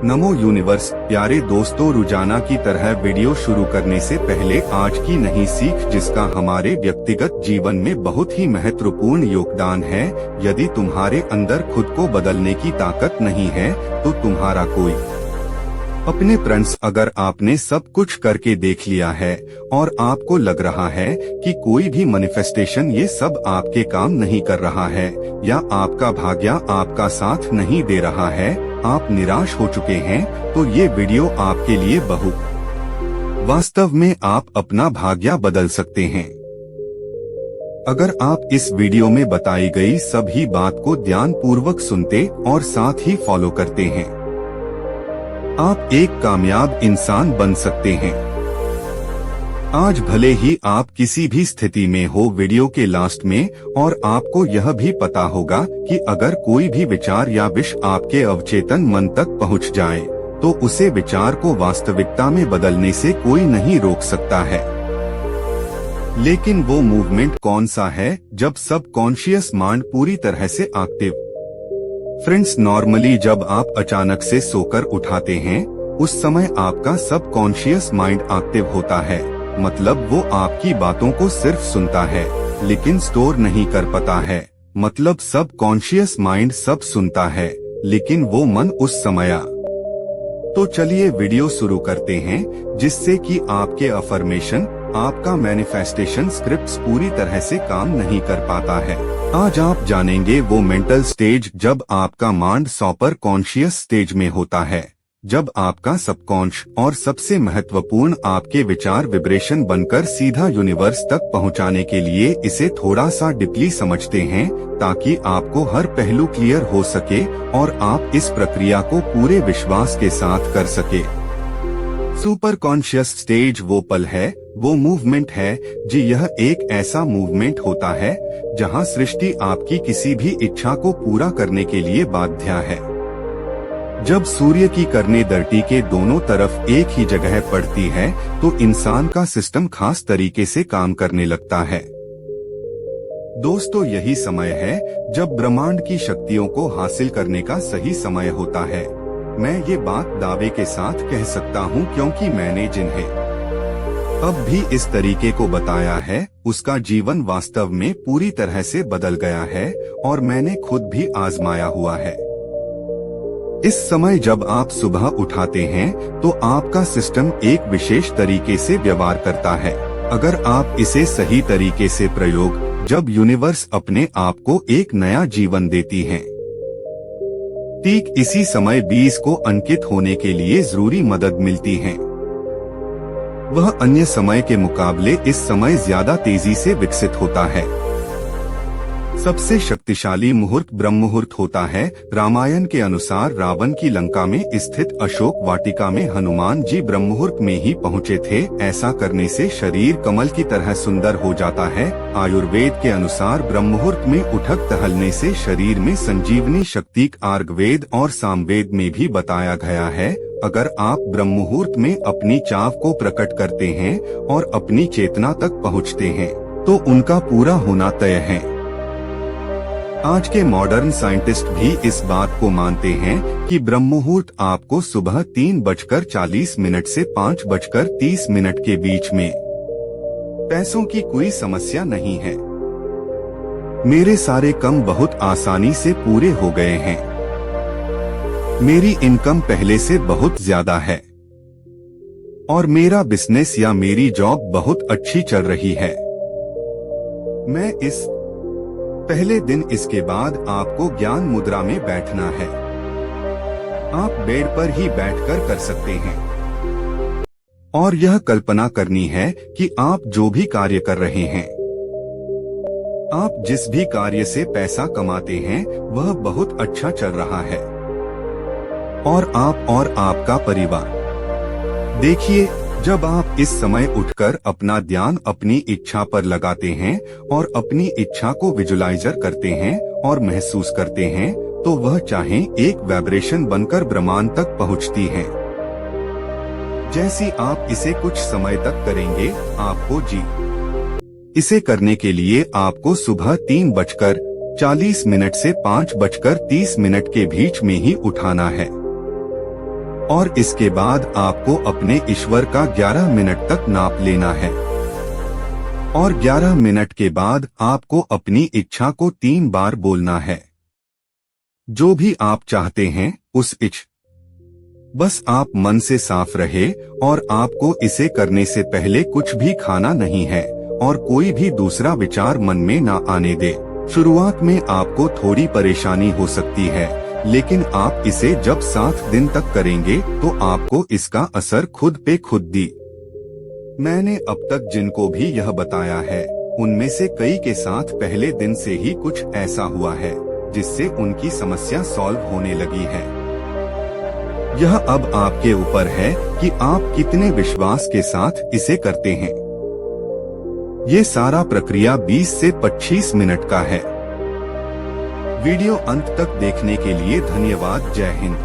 नमो universe. प्यारे दोस्तों, रोजाना की तरह वीडियो शुरू करने से पहले आज की नई सीख जिसका हमारे व्यक्तिगत जीवन में बहुत ही महत्वपूर्ण योगदान है। यदि तुम्हारे अंदर खुद को बदलने की ताकत नहीं है तो तुम्हारा कोई अपने फ्रेंड्स, अगर आपने सब कुछ करके देख लिया है और आपको लग रहा है कि कोई भी मैनिफेस्टेशन ये सब आपके काम नहीं कर रहा है या आपका भाग्य आपका साथ नहीं दे रहा है, आप निराश हो चुके हैं, तो ये वीडियो आपके लिए वास्तव में आप अपना भाग्य बदल सकते हैं। अगर आप इस वीडियो में बताई गई सभी बात को ध्यान पूर्वक सुनते और साथ ही फॉलो करते हैं, आप एक कामयाब इंसान बन सकते हैं। आज भले ही आप किसी भी स्थिति में हो, वीडियो के लास्ट में और आपको यह भी पता होगा कि अगर कोई भी विचार या विश आपके अवचेतन मन तक पहुंच जाए तो उसे विचार को वास्तविकता में बदलने से कोई नहीं रोक सकता है। लेकिन वो मूवमेंट कौन सा है जब सबकॉन्शियस माइंड पूरी तरह से एक्टिव? फ्रेंड्स, नॉर्मली जब आप अचानक से सोकर उठाते हैं उस समय आपका सबकॉन्शियस माइंड एक्टिव होता है। मतलब वो आपकी बातों को सिर्फ सुनता है लेकिन स्टोर नहीं कर पाता है। मतलब सबकॉन्शियस माइंड सब सुनता है लेकिन वो मन उस समय। तो चलिए वीडियो शुरू करते हैं जिससे कि आपके अफर्मेशन, आपका मैनिफेस्टेशन स्क्रिप्ट्स पूरी तरह से काम नहीं कर पाता है। आज आप जानेंगे वो मेंटल स्टेज जब आपका माइंड सुपर कॉन्शियस स्टेज में होता है, जब आपका सबकॉन्श और सबसे महत्वपूर्ण आपके विचार विब्रेशन बनकर सीधा यूनिवर्स तक पहुंचाने के लिए इसे थोड़ा सा डीपली समझते हैं ताकि आपको हर पहलू क्लियर हो सके और आप इस प्रक्रिया को पूरे विश्वास के साथ कर सके। सुपर कॉन्शियस स्टेज वो पल है, वो मूवमेंट है जी। यह एक ऐसा मूवमेंट होता है जहां सृष्टि आपकी किसी भी इच्छा को पूरा करने के लिए बाध्य है। जब सूर्य की किरणें धरती के दोनों तरफ एक ही जगह पड़ती है तो इंसान का सिस्टम खास तरीके से काम करने लगता है। दोस्तों, यही समय है जब ब्रह्मांड की शक्तियों को हासिल करने का सही समय होता है। मैं ये बात दावे के साथ कह सकता हूँ क्योंकि मैंने जिन्हें अब भी इस तरीके को बताया है उसका जीवन वास्तव में पूरी तरह से बदल गया है और मैंने खुद भी आजमाया हुआ है। इस समय जब आप सुबह उठाते हैं तो आपका सिस्टम एक विशेष तरीके से व्यवहार करता है। अगर आप इसे सही तरीके से प्रयोग, जब यूनिवर्स अपने आप को एक नया जीवन देती है, ठीक इसी समय बीज को अंकित होने के लिए जरूरी मदद मिलती है। वह अन्य समय के मुकाबले इस समय ज्यादा तेजी से विकसित होता है। सबसे शक्तिशाली मुहूर्त ब्रह्म मुहूर्त होता है। रामायण के अनुसार रावण की लंका में स्थित अशोक वाटिका में हनुमान जी ब्रह्म मुहूर्त में ही पहुँचे थे। ऐसा करने से शरीर कमल की तरह सुंदर हो जाता है। आयुर्वेद के अनुसार ब्रह्म मुहूर्त में उठक टहलने से शरीर में संजीवनी शक्ति आर्गवेद और सामवेद में भी बताया गया है। अगर आप ब्रह्म मुहूर्त में अपनी चाव को प्रकट करते हैं और अपनी चेतना तक पहुँचते हैं तो उनका पूरा होना तय है। आज के मॉडर्न साइंटिस्ट भी इस बात को मानते हैं कि ब्रह्म मुहूर्त आपको सुबह 3:40 से 5:30 के बीच में। पैसों की कोई समस्या नहीं है। मेरे सारे काम बहुत आसानी से पूरे हो गए हैं। मेरी इनकम पहले से बहुत ज्यादा है और मेरा बिजनेस या मेरी जॉब बहुत अच्छी चल रही है। मैं इस पहले दिन, इसके बाद आपको ज्ञान मुद्रा में बैठना है। आप बेड पर ही बैठकर कर सकते हैं और यह कल्पना करनी है कि आप जो भी कार्य कर रहे हैं, आप जिस भी कार्य से पैसा कमाते हैं वह बहुत अच्छा चल रहा है और आप और आपका परिवार। देखिए, जब आप इस समय उठकर अपना ध्यान अपनी इच्छा पर लगाते हैं और अपनी इच्छा को विजुलाइजर करते हैं और महसूस करते हैं तो वह चाहे एक वाइब्रेशन बनकर ब्रह्मांड तक पहुंचती है। जैसी आप इसे कुछ समय तक करेंगे, आपको इसे करने के लिए आपको सुबह 3:40 से 5:30 के बीच में ही उठाना है। और इसके बाद आपको अपने ईश्वर का 11 मिनट तक नाप लेना है और 11 मिनट के बाद आपको अपनी इच्छा को 3 बार बोलना है। जो भी आप चाहते हैं उस बस आप मन से साफ रहे और आपको इसे करने से पहले कुछ भी खाना नहीं है और कोई भी दूसरा विचार मन में ना आने दे। शुरुआत में आपको थोड़ी परेशानी हो सकती है, लेकिन आप इसे जब 7 दिन तक करेंगे तो आपको इसका असर खुद पे खुद दी। मैंने अब तक जिनको भी यह बताया है उनमें से कई के साथ पहले दिन से ही कुछ ऐसा हुआ है जिससे उनकी समस्या सॉल्व होने लगी है। यह अब आपके ऊपर है कि आप कितने विश्वास के साथ इसे करते हैं। ये सारा प्रक्रिया 20 से 25 मिनट का है। वीडियो अंत तक देखने के लिए धन्यवाद। जय हिंद।